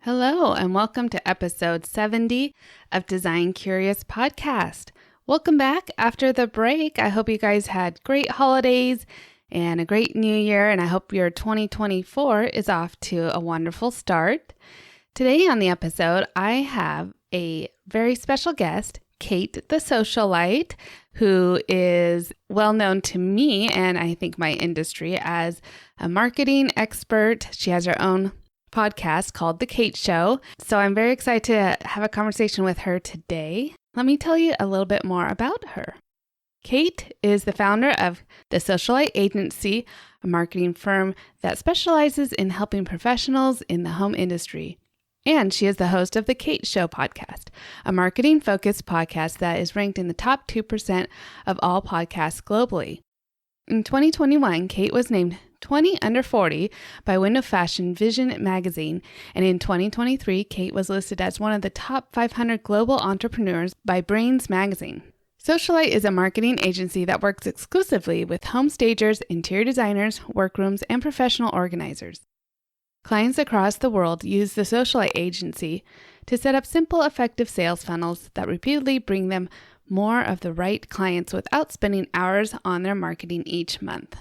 Hello, and welcome to episode 70 of Design Curious Podcast. Welcome back after the break. I hope you guys had great holidays and a great new year, and I hope your 2024 is off to a wonderful start. Today on the episode, I have a very special guest, Kate the Socialite, who is well known to me and I think my industry as a marketing expert. She has her own podcast called The Kate Show. So I'm very excited to have a conversation with her today. Let me tell you a little bit more about her. Kate is the founder of the Socialite Agency, a marketing firm that specializes in helping professionals in the home industry. And she is the host of The Kate Show podcast, a marketing-focused podcast that is ranked in the top 2% of all podcasts globally. In 2021, Kate was named 20 Under 40 by Window Fashion Vision magazine, and in 2023, Kate was listed as one of the top 500 global entrepreneurs by Brainz magazine. Socialite is a marketing agency that works exclusively with home stagers, interior designers, workrooms, and professional organizers. Clients across the world use the Socialite agency to set up simple, effective sales funnels that repeatedly bring them more of the right clients without spending hours on their marketing each month.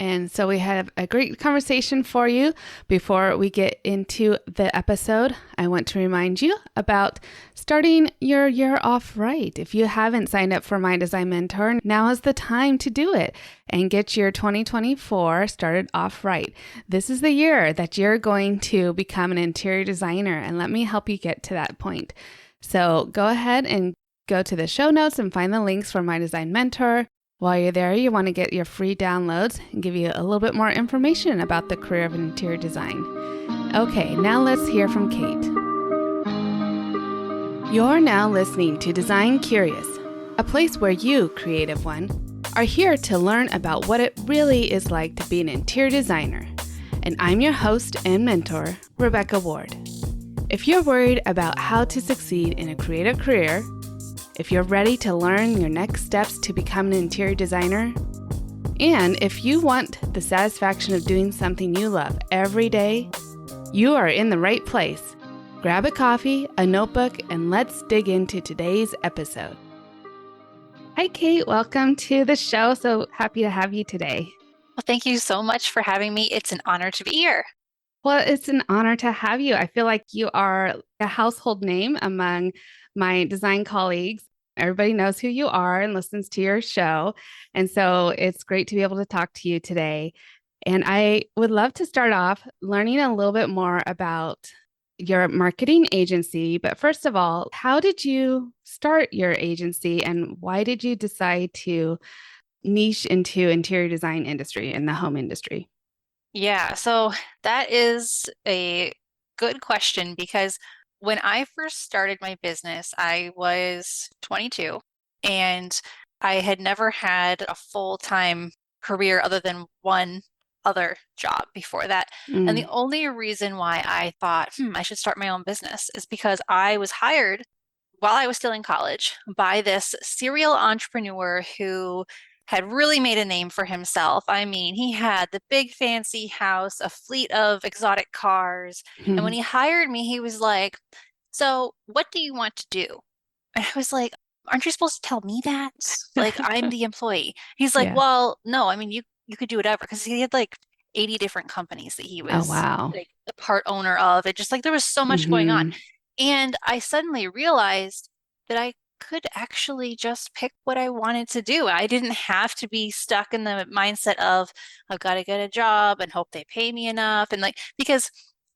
And so we have a great conversation for you. Before we get into the episode, I want to remind you about starting your year off right. If you haven't signed up for My Design Mentor, now is the time to do it and get your 2024 started off right. This is the year that you're going to become an interior designer, and let me help you get to that point. So go ahead and go to the show notes and find the links for My Design Mentor. While you're there, you want to get your free downloads and give you a little bit more information about the career of interior design. Okay, now let's hear from Kate. You're now listening to Design Curious, a place where you, creative one, are here to learn about what it really is like to be an interior designer. And I'm your host and mentor, Rebecca Ward. If you're worried about how to succeed in a creative career, if you're ready to learn your next steps to become an interior designer, and if you want the satisfaction of doing something you love every day, you are in the right place. Grab a coffee, a notebook, and let's dig into today's episode. Hi, Kate. Welcome to the show. So happy to have you today. Well, thank you so much for having me. It's an honor to be here. Well, it's an honor to have you. I feel like you are a household name among my design colleagues. Everybody knows who you are and listens to your show. And so it's great to be able to talk to you today. And I would love to start off learning a little bit more about your marketing agency. But first of all, how did you start your agency and why did you decide to niche into interior design industry and the home industry? Yeah, so that is a good question because when I first started my business, I was 22 and I had never had a full-time career other than one other job before that. And the only reason why I thought, I should start my own business is because I was hired while I was still in college by this serial entrepreneur who had really made a name for himself. I mean, he had the big fancy house, a fleet of exotic cars. And when he hired me, he was like, "So what do you want to do?" And I was like, "Aren't you supposed to tell me that? Like, I'm the employee." He's like, Yeah. "Well, no, I mean, you could do whatever." Because he had like 80 different companies that he Oh, was wow. like a part owner of. It just like there was so much going on. And I suddenly realized that I could actually just pick what I wanted to do. I didn't have to be stuck in the mindset of I've got to get a job and hope they pay me enough. And like, because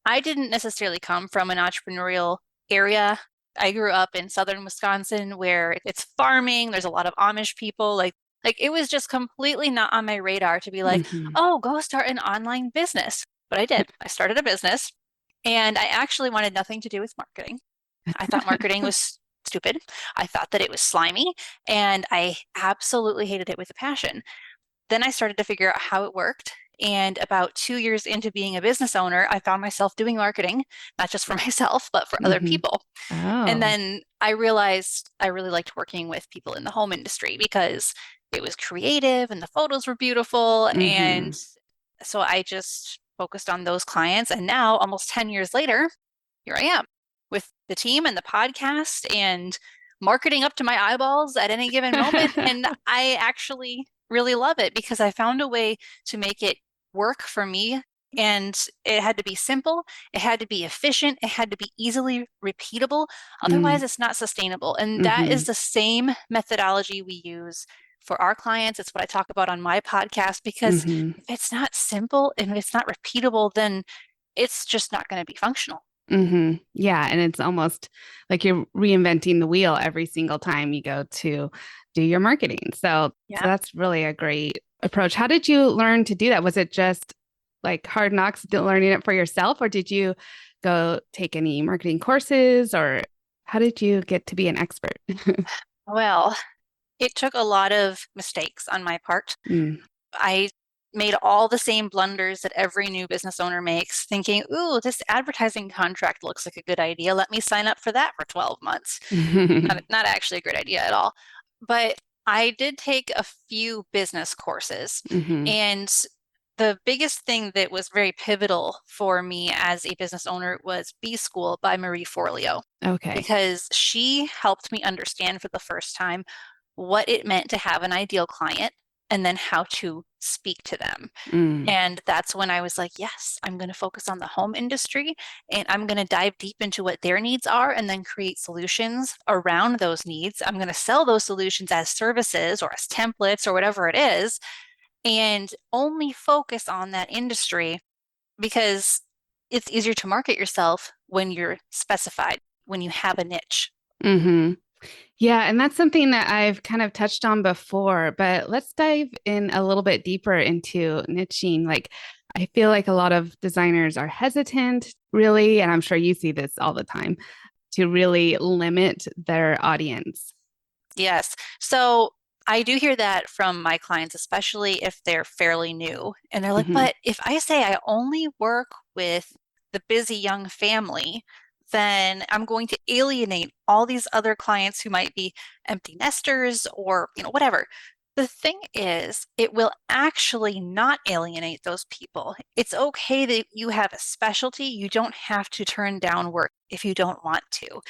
I didn't necessarily come from an entrepreneurial area. I grew up in southern Wisconsin where it's farming. There's a lot of Amish people. Like it was just completely not on my radar to be like, oh, go start an online business. But I did. I started a business and I actually wanted nothing to do with marketing. I thought marketing was stupid. I thought that it was slimy and I absolutely hated it with a passion. Then I started to figure out how it worked. And about 2 years into being a business owner, I found myself doing marketing, not just for myself, but for other people. And Oh. then I realized I really liked working with people in the home industry because it was creative and the photos were beautiful. And so I just focused on those clients. And now, almost 10 years later, here I am with the team and the podcast and marketing up to my eyeballs at any given moment. And I actually really love it because I found a way to make it work for me. And it had to be simple, it had to be efficient, it had to be easily repeatable. Otherwise, Mm, it's not sustainable. And that mm-hmm, is the same methodology we use for our clients. It's what I talk about on my podcast because mm-hmm, if it's not simple and if it's not repeatable, then it's just not going to be functional. mm-hmm. Yeah. And it's almost like you're reinventing the wheel every single time you go to do your marketing. So Yeah. that's really a great approach. How did you learn to do that? Was it just like hard knocks learning it for yourself, or did you go take any marketing courses, or how did you get to be an expert? Well, it took a lot of mistakes on my part. Mm. I made all the same blunders that every new business owner makes, thinking, ooh, this advertising contract looks like a good idea. Let me sign up for that for 12 months. Not actually a great idea at all. But I did take a few business courses. Hmm. And the biggest thing that was very pivotal for me as a business owner was B School by Marie Forleo, Okay. because she helped me understand for the first time what it meant to have an ideal client and then how to speak to them. Mm. And that's when I was like, yes, I'm going to focus on the home industry and I'm going to dive deep into what their needs are and then create solutions around those needs. I'm going to sell those solutions as services or as templates or whatever it is, and only focus on that industry because it's easier to market yourself when you're specified, when you have a niche. Hmm. Yeah, and that's something that I've kind of touched on before, but let's dive in a little bit deeper into niching. Like, I feel like a lot of designers are hesitant, really, and I'm sure you see this all the time, to really limit their audience. Yes. So I do hear that from my clients, especially if they're fairly new. And they're like, Hmm. but if I say I only work with the busy young family, then I'm going to alienate all these other clients who might be empty nesters or, whatever. The thing is, it will actually not alienate those people. It's okay that you have a specialty. You don't have to turn down work if you don't want to.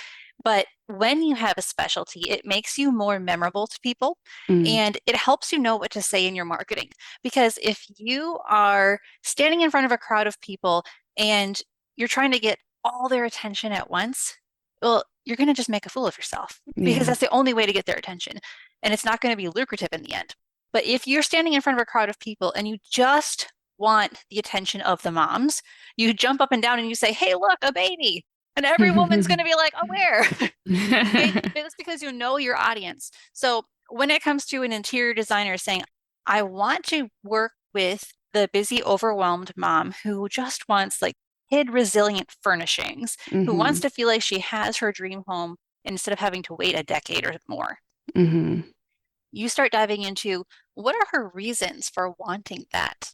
But when you have a specialty, it makes you more memorable to people Mm. and it helps you know what to say in your marketing. Because if you are standing in front of a crowd of people and you're trying to get all their attention at once, well, you're going to just make a fool of yourself because Yeah. that's the only way to get their attention. And it's not going to be lucrative in the end. But if you're standing in front of a crowd of people and you just want the attention of the moms, you jump up and down and you say, hey, look, a baby. And every woman's going to be like, oh, where? Okay, it's because you know your audience. So when it comes to an interior designer saying, I want to work with the busy, overwhelmed mom who just wants like kid resilient furnishings, who wants Hmm. to feel like she has her dream home instead of having to wait a decade or more, Hmm. you start diving into what are her reasons for wanting that?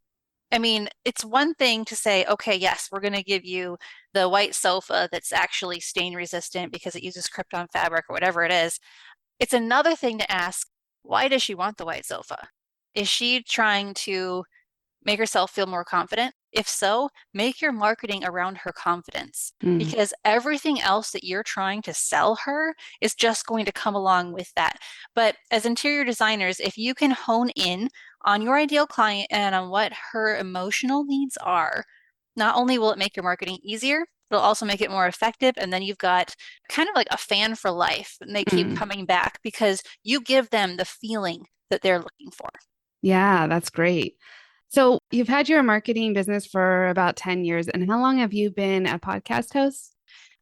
I mean, it's one thing to say, okay, yes, we're going to give you the white sofa that's actually stain resistant because it uses Krypton fabric or whatever it is. It's another thing to ask, why does she want the white sofa? Is she trying to make herself feel more confident? If so, make your marketing around her confidence Mm. because everything else that you're trying to sell her is just going to come along with that. But as interior designers, if you can hone in on your ideal client and on what her emotional needs are, not only will it make your marketing easier, it'll also make it more effective. And then you've got kind of like a fan for life, and they keep Mm. coming back because you give them the feeling that they're looking for. Yeah, that's great. So you've had your marketing business for about 10 years, and how long have you been a podcast host?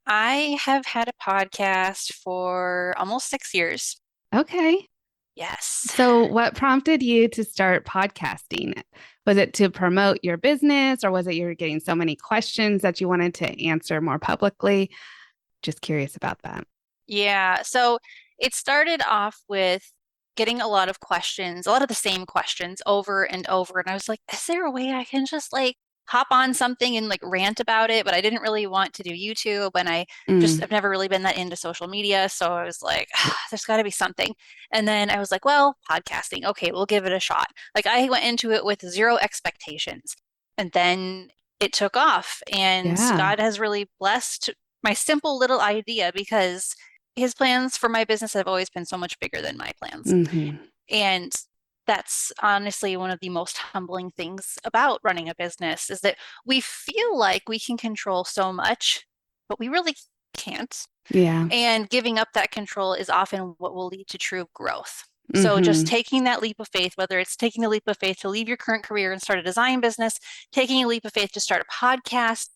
I have had a podcast for almost 6 years. Okay. Yes. So, what prompted you to start podcasting? Was it to promote your business, or was it you were getting so many questions that you wanted to answer more publicly? Just curious about that. Yeah. So it started off with getting a lot of questions, a lot of the same questions over and over. And I was like, is there a way I can just like hop on something and like rant about it? But I didn't really want to do YouTube. And Mm. I've never really been that into social media. So I was like, there's got to be something. And then I was like, well, podcasting. Okay, we'll give it a shot. Like I went into it with zero expectations. And then it took off. And Yeah. God has really blessed my simple little idea, because his plans for my business have always been so much bigger than my plans. Mm-hmm. And that's honestly one of the most humbling things about running a business, is that we feel like we can control so much, but we really can't. Yeah. And giving up that control is often what will lead to true growth. So just Mm-hmm. taking that leap of faith, whether it's taking the leap of faith to leave your current career and start a design business, taking a leap of faith to start a podcast,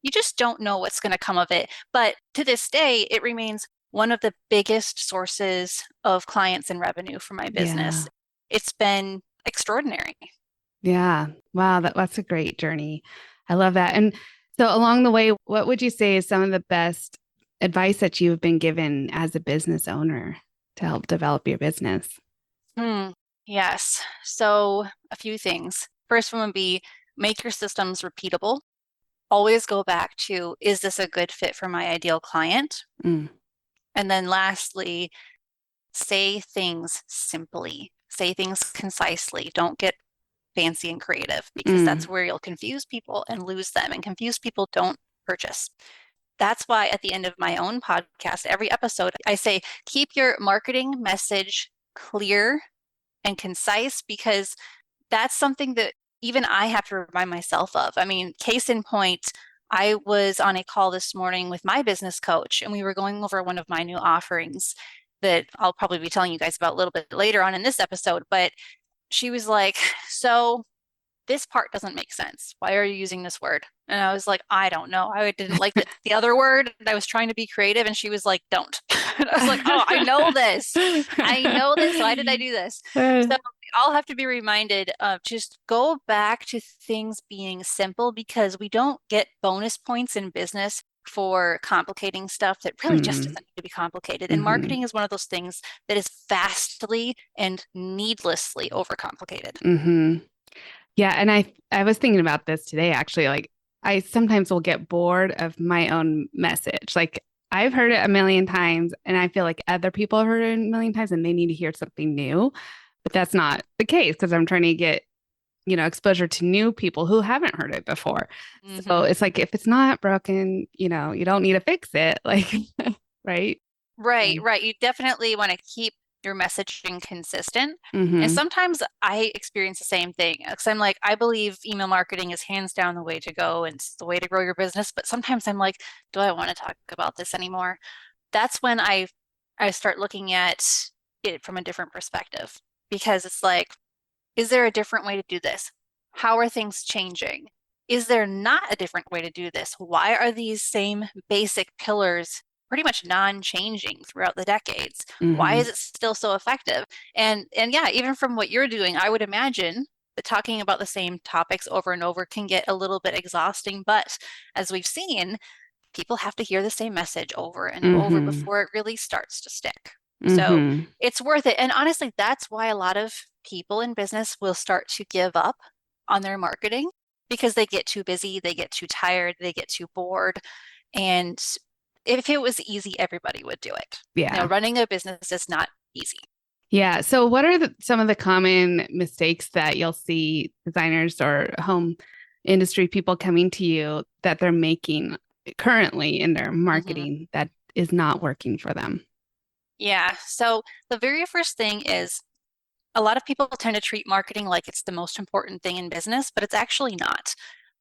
you just don't know what's going to come of it. But to this day, it remains one of the biggest sources of clients and revenue for my Yeah. business. It's been extraordinary. Yeah. Wow, that's a great journey. I love that. And so along the way, what would you say is some of the best advice that you've been given as a business owner to help develop your business? Yes. So a few things. First one would be make your systems repeatable. Always go back to, is this a good fit for my ideal client? Mm. And then lastly, say things simply, say things concisely. Don't get fancy and creative, because that's Mm. where you'll confuse people and lose them. And confused people don't purchase. That's why at the end of my own podcast, every episode, I say, keep your marketing message clear and concise, because that's something that even I have to remind myself of. I mean, case in point, I was on a call this morning with my business coach, and we were going over one of my new offerings that I'll probably be telling you guys about a little bit later on in this episode. But she was like, so this part doesn't make sense. Why are you using this word? And I was like, I don't know. I didn't like the other word. I was trying to be creative, and she was like, don't. And I was like, oh, I know this. I know this. Why did I do this? So we all have to be reminded of just go back to things being simple, because we don't get bonus points in business for complicating stuff that really just doesn't need to be complicated. And Mm-hmm. marketing is one of those things that is vastly and needlessly overcomplicated. Mm-hmm. Yeah, and I was thinking about this today actually. Like I sometimes will get bored of my own message. Like I've heard it a million times and I feel like other people have heard it a million times and they need to hear something new. But that's not the case because I'm trying to get, exposure to new people who haven't heard it before. So Mm-hmm. it's like if it's not broken, you don't need to fix it. Like, right? Right, right. You definitely want to keep your messaging consistent. And Mm-hmm. sometimes I experience the same thing, because I'm like, I believe email marketing is hands down the way to go and it's the way to grow your business. But sometimes I'm like, do I want to talk about this anymore? That's when I start looking at it from a different perspective, because it's like, is there a different way to do this? How are things changing? Is there not a different way to do this? Why are these same basic pillars pretty much non-changing throughout the decades? Why Mm-hmm. is it still so effective? And yeah, even from what you're doing, I would imagine that talking about the same topics over and over can get a little bit exhausting. But as we've seen, people have to hear the same message over and over Mm-hmm. before it really starts to stick. So Mm-hmm. it's worth it. And honestly, that's why a lot of people in business will start to give up on their marketing, because they get too busy, they get too tired, they get too bored. And if it was easy, everybody would do it. Yeah. Running a business is not easy. Yeah. So, what are some of the common mistakes that you'll see designers or home industry people coming to you that they're making currently in their Mhm. marketing that is not working for them? Yeah. So the very first thing is, a lot of people tend to treat marketing like it's the most important thing in business, but it's actually not.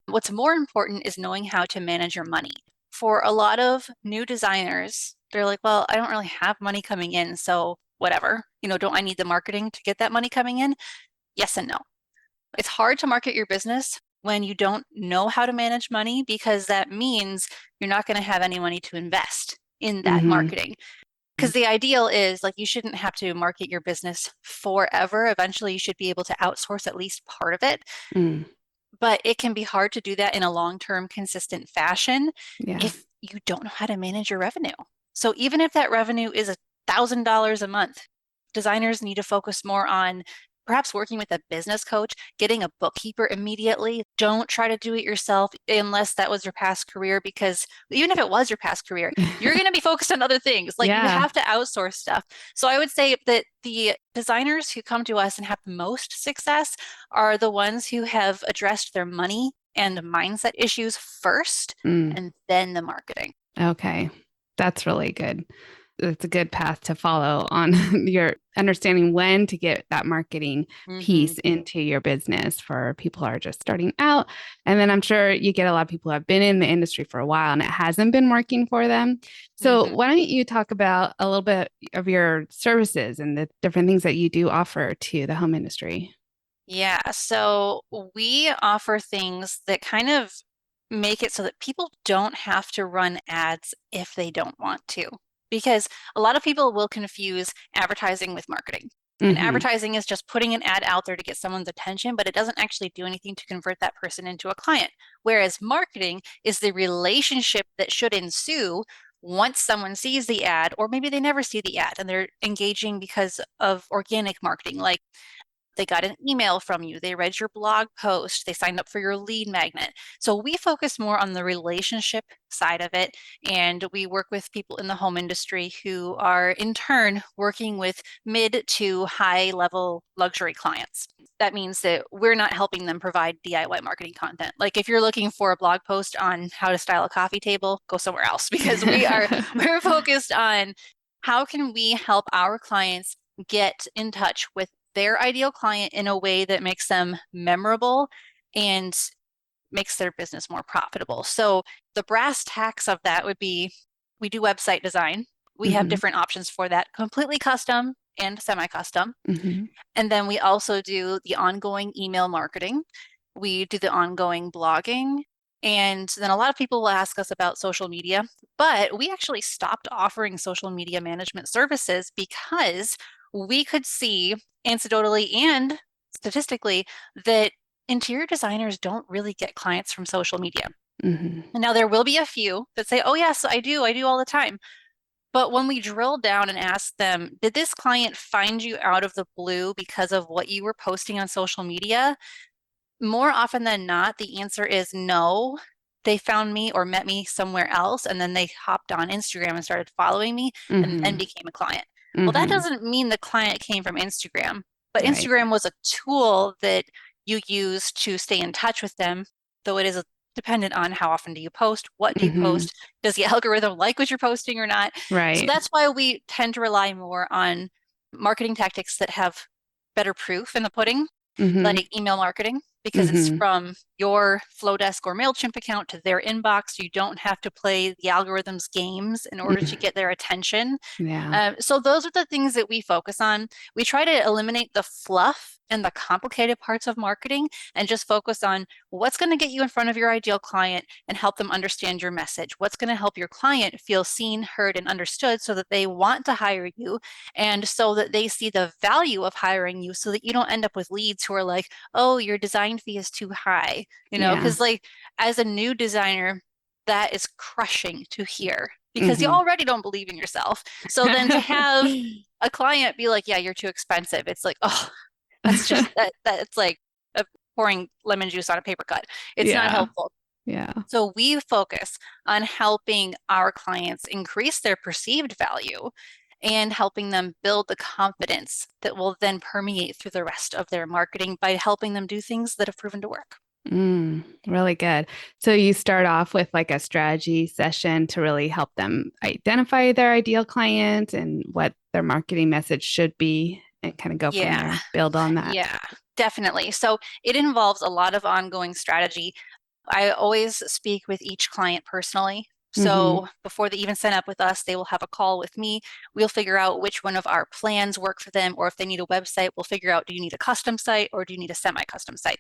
What's more important is knowing how to manage your money. For a lot of new designers, they're like, well, I don't really have money coming in, so whatever. Don't I need the marketing to get that money coming in? Yes and no. It's hard to market your business when you don't know how to manage money, because that means you're not going to have any money to invest in that Mm-hmm. marketing. Because the ideal is, like, you shouldn't have to market your business forever. Eventually, you should be able to outsource at least part of it. Mm. But it can be hard to do that in a long-term, consistent fashion Yeah. if you don't know how to manage your revenue. So even if that revenue is $1,000 a month, designers need to focus more on perhaps working with a business coach, getting a bookkeeper immediately. Don't try to do it yourself unless that was your past career, because even if it was your past career, you're going to be focused on other things. Like, you Yeah. have to outsource stuff. So I would say that the designers who come to us and have the most success are the ones who have addressed their money and mindset issues first, Mm. and then the marketing. Okay. That's really good. It's a good path to follow on your understanding when to get that marketing Hmm. piece into your business for people who are just starting out. And then I'm sure you get a lot of people who have been in the industry for a while and it hasn't been working for them. So Hmm. why don't you talk about a little bit of your services and the different things that you do offer to the home industry? Yeah, so we offer things that kind of make it so that people don't have to run ads if they don't want to. Because a lot of people will confuse advertising with marketing. And Mm-hmm. advertising is just putting an ad out there to get someone's attention, but it doesn't actually do anything to convert that person into a client. Whereas marketing is the relationship that should ensue once someone sees the ad, or maybe they never see the ad and they're engaging because of organic marketing, like they got an email from you, they read your blog post, they signed up for your lead magnet. So we focus more on the relationship side of it. And we work with people in the home industry who are in turn working with mid to high level luxury clients. That means that we're not helping them provide DIY marketing content. Like if you're looking for a blog post on how to style a coffee table, go somewhere else because we're focused on how can we help our clients get in touch with their ideal client in a way that makes them memorable and makes their business more profitable. So the brass tacks of that would be we do website design. We have Mm-hmm. different options for that, completely custom and semi-custom. Mm-hmm. And then we also do the ongoing email marketing. We do the ongoing blogging. And then a lot of people will ask us about social media, but we actually stopped offering social media management services because we could see anecdotally and statistically that interior designers don't really get clients from social media. Mm-hmm. And now there will be a few that say, oh, yes, I do all the time. But when we drill down and ask them, did this client find you out of the blue because of what you were posting on social media? More often than not, the answer is no. They found me or met me somewhere else, and then they hopped on Instagram and started following me and Mm-hmm. became a client. Well, that Mm-hmm. doesn't mean the client came from Instagram, but Right. Instagram was a tool that you use to stay in touch with them, though it is dependent on how often do you post, what do you Mm-hmm. post, does the algorithm like what you're posting or not? So Right. that's why we tend to rely more on marketing tactics that have better proof in the pudding, Mm-hmm. like email marketing, because it's Mm-hmm. from your Flowdesk or MailChimp account to their inbox. You don't have to play the algorithm's games in order to Mm-hmm. get their attention. Yeah. So those are the things that we focus on. We try to eliminate the fluff and the complicated parts of marketing and just focus on what's going to get you in front of your ideal client and help them understand your message. What's going to help your client feel seen, heard, and understood so that they want to hire you and so that they see the value of hiring you so that you don't end up with leads who are like, oh, your design fee is too high, Yeah. because like as a new designer, that is crushing to hear because you Mm-hmm. already don't believe in yourself. So then to have a client be like, yeah, you're too expensive. It's like, oh, that's just that's like pouring lemon juice on a paper cut. It's not Yeah. helpful. Yeah. So we focus on helping our clients increase their perceived value and helping them build the confidence that will then permeate through the rest of their marketing by helping them do things that have proven to work. Really good. So you start off with like a strategy session to really help them identify their ideal client and what their marketing message should be and kind of go from Yeah, there, build on that. yeah, definitely. So it involves a lot of ongoing strategy. I always speak with each client personally. Mm-hmm. So before they even sign up with us, they will have a call with me. We'll figure out which one of our plans work for them, or if they need a website, we'll figure out, do you need a custom site or do you need a semi-custom site?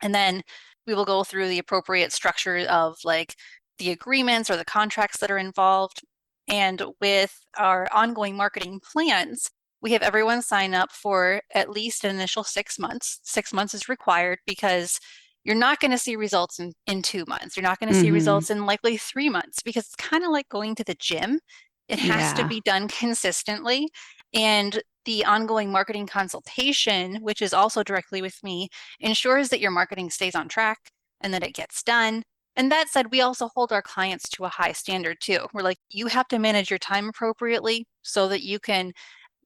And then we will go through the appropriate structure of like the agreements or the contracts that are involved. And with our ongoing marketing plans, we have everyone sign up for at least an initial 6 months. 6 months is required because you're not going to see results in 2 months. You're not going to see Mm-hmm. results in likely 3 months because it's kind of like going to the gym. It has to Yeah. be done consistently. And the ongoing marketing consultation, which is also directly with me, ensures that your marketing stays on track and that it gets done. And that said, we also hold our clients to a high standard too. We're like, you have to manage your time appropriately so that you can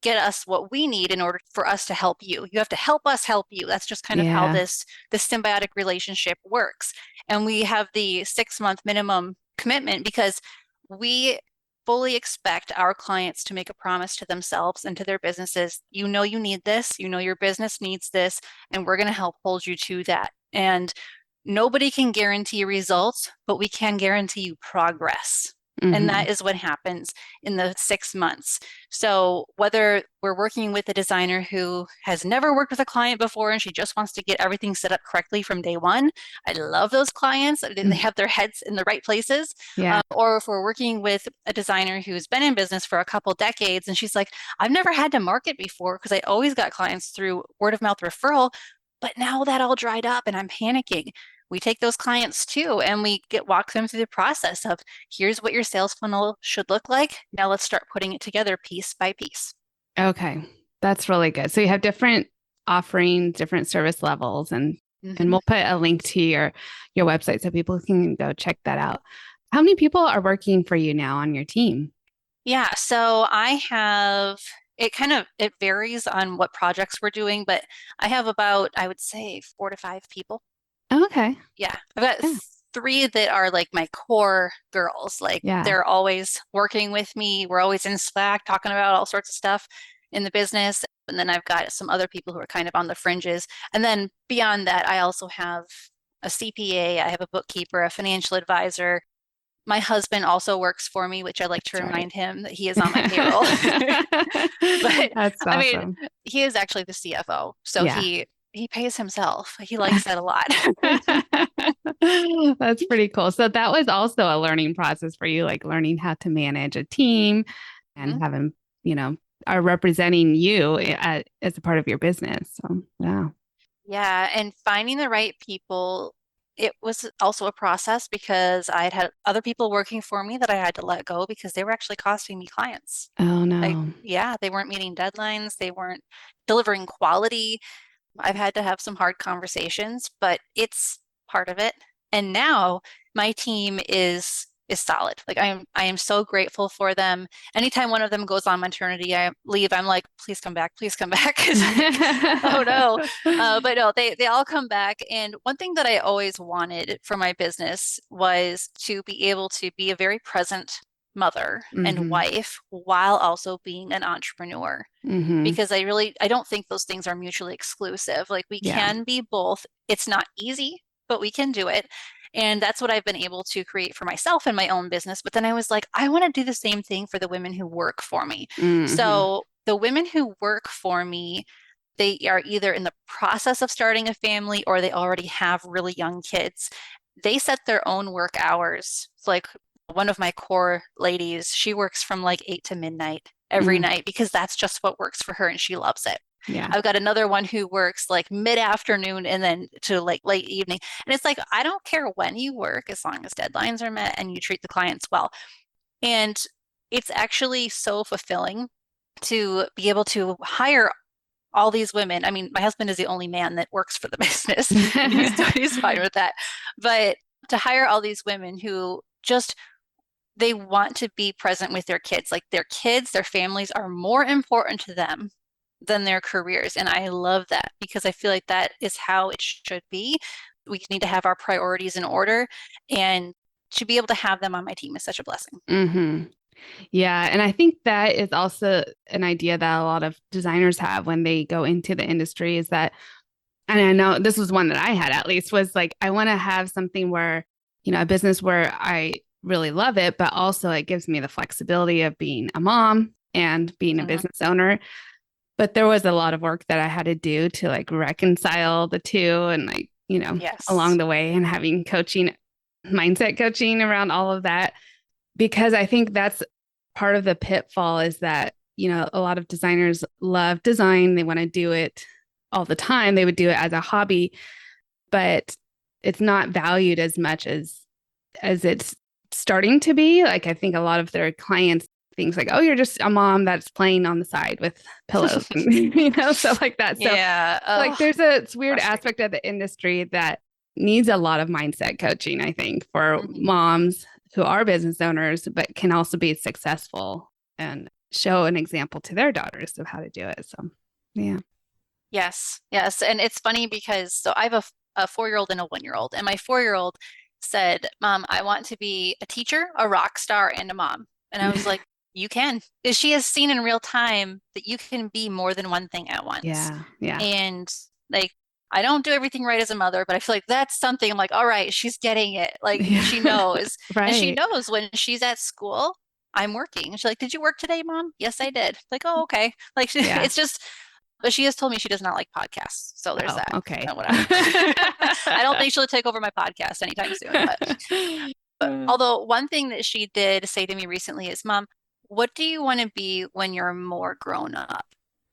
get us what we need in order for us to help you. You have to help us help you. That's just kind of how Yeah. this symbiotic relationship works. And we have the 6 month minimum commitment because We fully expect our clients to make a promise to themselves and to their businesses. You know, you need this, you know, your business needs this, and we're going to help hold you to that. And nobody can guarantee results, but we can guarantee you progress. And Mm-hmm. that is what happens in the 6 months. So whether we're working with a designer who has never worked with a client before and she just wants to get everything set up correctly from day one, I love those clients. They have their heads in the right places. Yeah. Or if we're working with a designer who's been in business for a couple decades and she's like, I've never had to market before because I always got clients through word of mouth referral, but now that all dried up and I'm panicking. We take those clients too and we walk them through the process of here's what your sales funnel should look like. Now let's start putting it together piece by piece. Okay. That's really good. So you have different offerings, different service levels, and Mhm. we'll put a link to your website so people can go check that out. How many people are working for you now on your team? Yeah, so I have it varies on what projects we're doing, but I have about, I would say, 4 to 5 people. Okay. Yeah, I've got Yeah. three that are like my core girls. Like Yeah. they're always working with me. We're always in Slack talking about all sorts of stuff in the business. And then I've got some other people who are kind of on the fringes. And then beyond that, I also have a CPA, I have a bookkeeper, a financial advisor. My husband also works for me, which I like to That's right. remind him that he is on my payroll. But That's I mean, awesome. he is actually the CFO, so Yeah. he pays himself. He likes that a lot. That's pretty cool. So that was also a learning process for you, like learning how to manage a team and Mhm. having, are representing you as a part of your business. So, yeah. Yeah, and finding the right people, it was also a process because I'd had other people working for me that I had to let go because they were actually costing me clients. Oh, Like, no. yeah, they weren't meeting deadlines, they weren't delivering quality. I've had to have some hard conversations, but it's part of it. And now my team is solid. Like I am so grateful for them. Anytime one of them goes on maternity, I leave, I'm like, please come back. It's like, oh no. But no, they all come back. And one thing that I always wanted for my business was to be able to be a very present mother and Hmm. wife while also being an entrepreneur Hmm. because I don't think those things are mutually exclusive. Like we Yeah. can be both. It's not easy, but we can do it. And that's what I've been able to create for myself in my own business. But then I was like, I want to do the same thing for the women who work for me. Hmm. So the women who work for me, they are either in the process of starting a family or they already have really young kids. They set their own work hours. It's like one of my core ladies, she works from like 8 to midnight every Hmm. night because that's just what works for her and she loves it. Yeah. I've got another one who works like mid-afternoon and then to like late evening. And it's like, I don't care when you work as long as deadlines are met and you treat the clients well. And it's actually so fulfilling to be able to hire all these women. I mean, my husband is the only man that works for the business and he's fine with that. But to hire all these women who just they want to be present with their kids. Like their kids, their families are more important to them than their careers. And I love that because I feel like that is how it should be. We need to have our priorities in order. And to be able to have them on my team is such a blessing. Hmm. Yeah. And I think that is also an idea that a lot of designers have when they go into the industry is that, and I know this was one that I had at least, was like, I want to have something where, a business where I really love it, but also it gives me the flexibility of being a mom and being a Mhm. business owner. But there was a lot of work that I had to do to like reconcile the two and like, along Yes. the way and having coaching, mindset coaching around all of that. Because I think that's part of the pitfall is that, a lot of designers love design. They want to do it all the time. They would do it as a hobby, but it's not valued as much as it's starting to be. Like I think a lot of their clients things like, oh, you're just a mom that's playing on the side with pillows and stuff like that. So Yeah. like Oh, there's a weird frustrating. aspect of the industry that needs a lot of mindset coaching, I think, for Mhm. moms who are business owners, but can also be successful and show an example to their daughters of how to do it. So yeah. Yes. Yes. And it's funny because so I have a 4-year-old and a 1-year-old, and my 4-year-old said, Mom, I want to be a teacher, a rock star, and a mom. And I was like, you can. Because she has seen in real time that you can be more than one thing at once. Yeah. Yeah. And like, I don't do everything right as a mother, but I feel like that's something I'm like, all right, she's getting it. Like she Yeah. knows. And she Right. knows when she's at school, I'm working. And she's like, did you work today, Mom? Yes, I did. Like, oh, okay. Like Yeah. it's just, but she has told me she does not like podcasts. So there's Oh, that. okay. Whatever. I don't think she'll take over my podcast anytime soon. But although one thing that she did say to me recently is, Mom, what do you want to be when you're more grown up?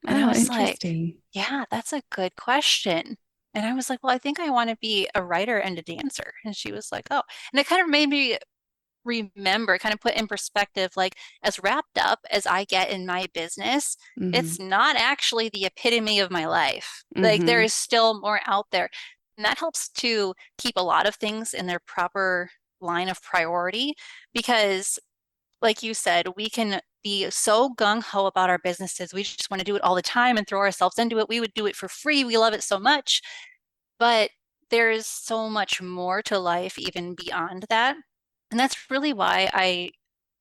And I Oh, was like, interesting. yeah, that's a good question. And I was like, well, I think I want to be a writer and a dancer. And she was like, oh. And it kind of made me remember, kind of put in perspective, like as wrapped up as I get in my business, Mm-hmm. it's not actually the epitome of my life. Like there Mm-hmm. is still more out there. And that helps to keep a lot of things in their proper line of priority because, like you said, we can be so gung-ho about our businesses. We just want to do it all the time and throw ourselves into it. We would do it for free. We love it so much. But there is so much more to life even beyond that. And that's really why I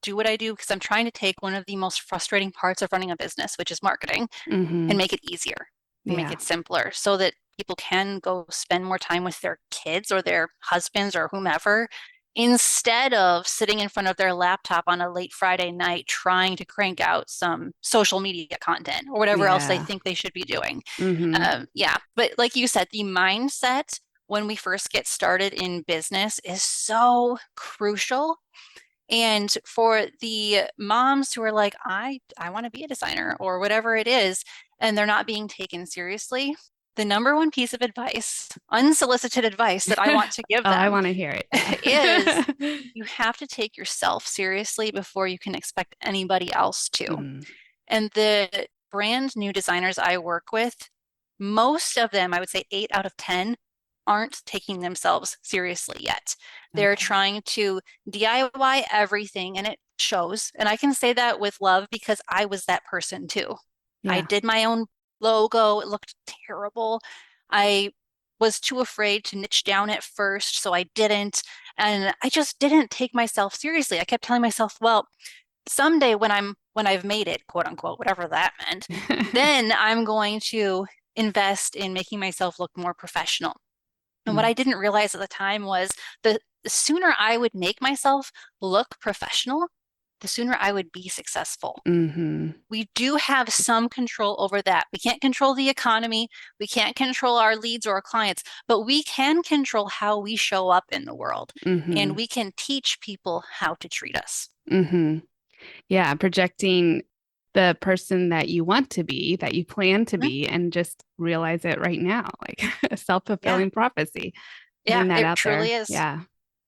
do what I do, because I'm trying to take one of the most frustrating parts of running a business, which is marketing, Mm-hmm. and make it easier and make Yeah. it simpler so that people can go spend more time with their kids or their husbands or whomever instead of sitting in front of their laptop on a late Friday night trying to crank out some social media content or whatever else they Yeah. think they should be doing. Mm-hmm. Yeah, but like you said, the mindset when we first get started in business is so crucial. And for the moms who are like, I want to be a designer or whatever it is, and they're not being taken seriously, the number one piece of advice, unsolicited advice that I want to give Oh, I them want to hear it. is Yeah. you have to take yourself seriously before you can expect anybody else to. Mm, And the brand new designers I work with, most of them, I would say 8 out of 10, aren't taking themselves seriously yet. They're okay. trying to DIY everything and it shows. And I can say that with love because I was that person too. I Yeah. did my own logo. It looked terrible. I was too afraid to niche down at first, so I didn't. And I just didn't take myself seriously. I kept telling myself, well, someday when I've made it, quote unquote, whatever that meant, then I'm going to invest in making myself look more professional. And what Mm, I didn't realize at the time was the sooner I would make myself look professional, the sooner I would be successful. mm-hmm. We do have some control over that. We can't control the economy. We can't control our leads or our clients, but we can control how we show up in the world. Mm-hmm. And we can teach people how to treat us. Mm-hmm. Yeah. Projecting the person that you want to be, that you plan to Mhm. be, and just realize it right now, like a Yeah. self-fulfilling prophecy. Yeah, Putting that it out truly there. is. Yeah.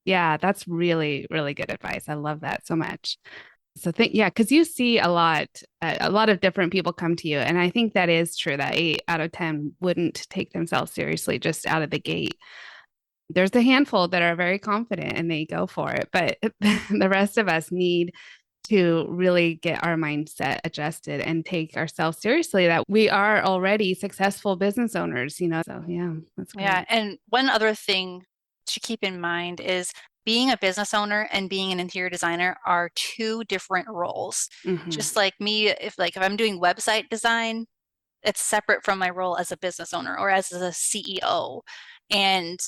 Yeah. That's really, really good advice. I love that so much. So think, yeah, because you see a lot of different people come to you, and I think that is true. That 8 out of 10 wouldn't take themselves seriously just out of the gate. There's a handful that are very confident and they go for it, but the rest of us need to really get our mindset adjusted and take ourselves seriously. That we are already successful business owners, you know. So yeah, that's Yeah. great. And one other thing to keep in mind is being a business owner and being an interior designer are two different roles. Hmm. Just like me, if I'm doing website design, it's separate from my role as a business owner or as a CEO. And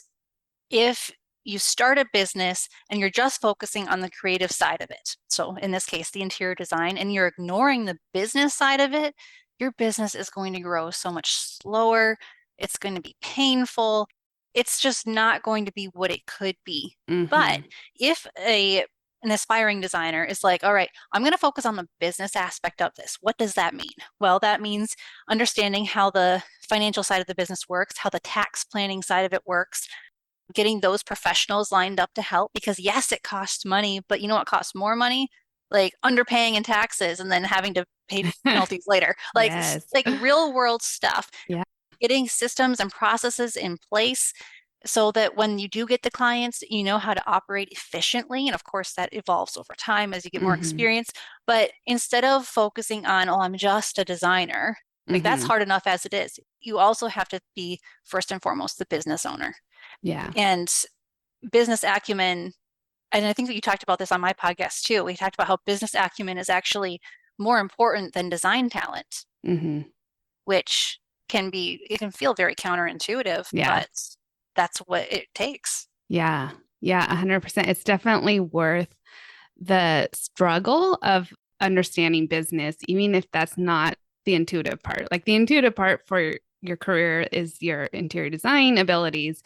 if you start a business and you're just focusing on the creative side of it, so in this case, the interior design, and you're ignoring the business side of it, your business is going to grow so much slower. It's going to be painful. It's just not going to be what it could be. But Hmm. if an aspiring designer is like, all right, I'm going to focus on the business aspect of this. What does that mean? Well, that means understanding how the financial side of the business works, how the tax planning side of it works, getting those professionals lined up to help because yes, it costs money, but you know what costs more money? Like underpaying in taxes and then having to pay penalties later. Yes. Like real world stuff. Yeah. Getting systems and processes in place so that when you do get the clients, you know how to operate efficiently. And of course, that evolves over time as you get more Hmm. experience. But instead of focusing on, oh, I'm just a designer, like that's Hmm. hard enough as it is. You also have to be first and foremost the business owner. Yeah. And business acumen, and I think that you talked about this on my podcast too. We talked about how business acumen is actually more important than design talent, which it can feel very counterintuitive, but that's what it takes. Yeah. Yeah. 100%. It's definitely worth the struggle of understanding business, even if that's not the intuitive part. Like the intuitive part for your career is your interior design abilities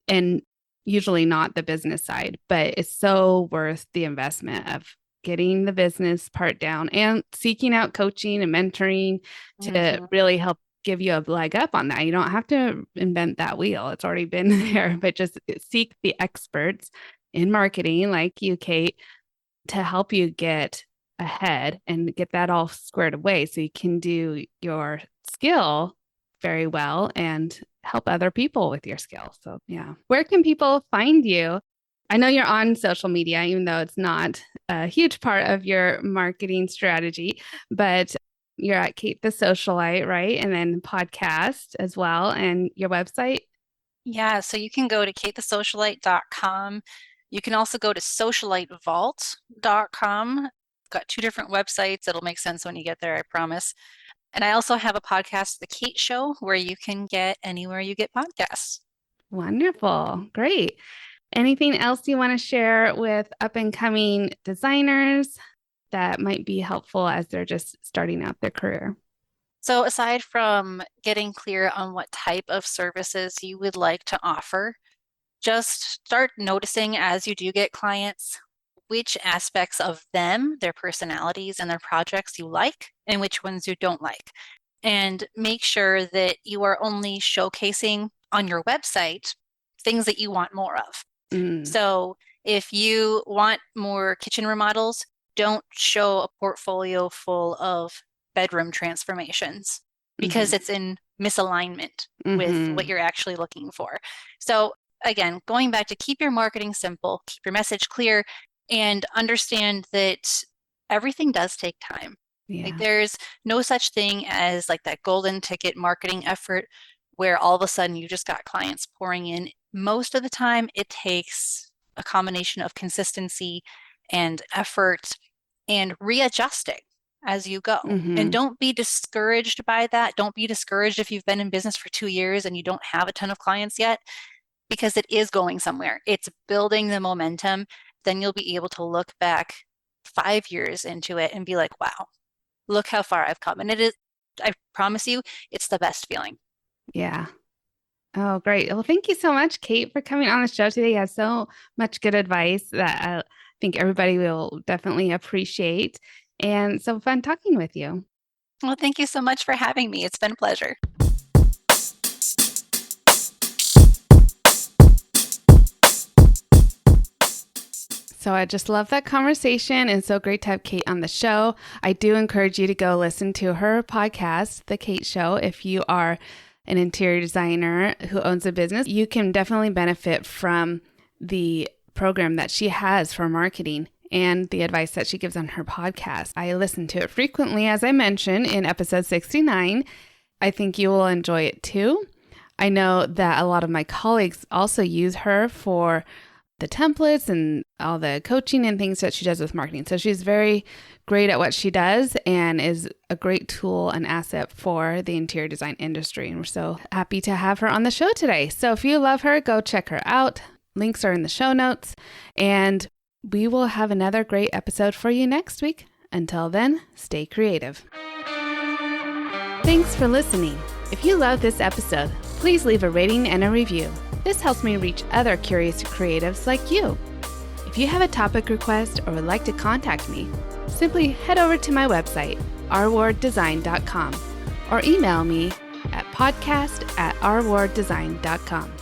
and usually not the business side, but it's so worth the investment of getting the business part down and seeking out coaching and mentoring to really help give you a leg up on that. You don't have to invent that wheel. It's already been there, but just seek the experts in marketing like you, Kate, to help you get ahead and get that all squared away so you can do your skill very well and help other people with your skill. So yeah. Where can people find you? I know you're on social media, even though it's not a huge part of your marketing strategy, but you're at Kate the Socialite, right? And then podcast as well, and your website. Yeah, so you can go to katethesocialite.com. You can also go to socialitevault.com. I've got 2 different websites. It'll make sense when you get there, I promise. And I also have a podcast, The Kate Show, where you can get anywhere you get podcasts. Wonderful. Great. Anything else you want to share with up and coming designers that might be helpful as they're just starting out their career? So aside from getting clear on what type of services you would like to offer, just start noticing as you do get clients which aspects of them, their personalities and their projects you like and which ones you don't like. And make sure that you are only showcasing on your website things that you want more of. So if you want more kitchen remodels, don't show a portfolio full of bedroom transformations because it's in misalignment with what you're actually looking for. So again, going back to keep your marketing simple, keep your message clear, and understand that everything does take time. Yeah. Like there's no such thing as like that golden ticket marketing effort where all of a sudden you just got clients pouring in. Most of the time it takes a combination of consistency and effort and readjusting as you go. And don't be discouraged by that. Don't be discouraged if you've been in business for 2 years and you don't have a ton of clients yet, because it is going somewhere. It's building the momentum. Then you'll be able to look back 5 years into it and be like, wow, look how far I've come. And it is, I promise you, it's the best feeling. Yeah. Oh, great. Well, thank you so much, Kate, for coming on the show today. You have so much good advice that I think everybody will definitely appreciate. And so fun talking with you. Well, thank you so much for having me. It's been a pleasure. So I just love that conversation and so great to have Kate on the show. I do encourage you to go listen to her podcast, The Kate Show. If you are an interior designer who owns a business, you can definitely benefit from the program that she has for marketing and the advice that she gives on her podcast. I listen to it frequently, as I mentioned in episode 69. I think you will enjoy it too. I know that a lot of my colleagues also use her for the templates and all the coaching and things that she does with marketing. So she's very great at what she does and is a great tool and asset for the interior design industry. And we're so happy to have her on the show today. So if you love her, go check her out. Links are in the show notes. And we will have another great episode for you next week. Until then, stay creative. Thanks for listening. If you love this episode, please leave a rating and a review. This helps me reach other curious creatives like you. If you have a topic request or would like to contact me, simply head over to my website, rwarddesign.com, or email me at podcast@rwarddesign.com.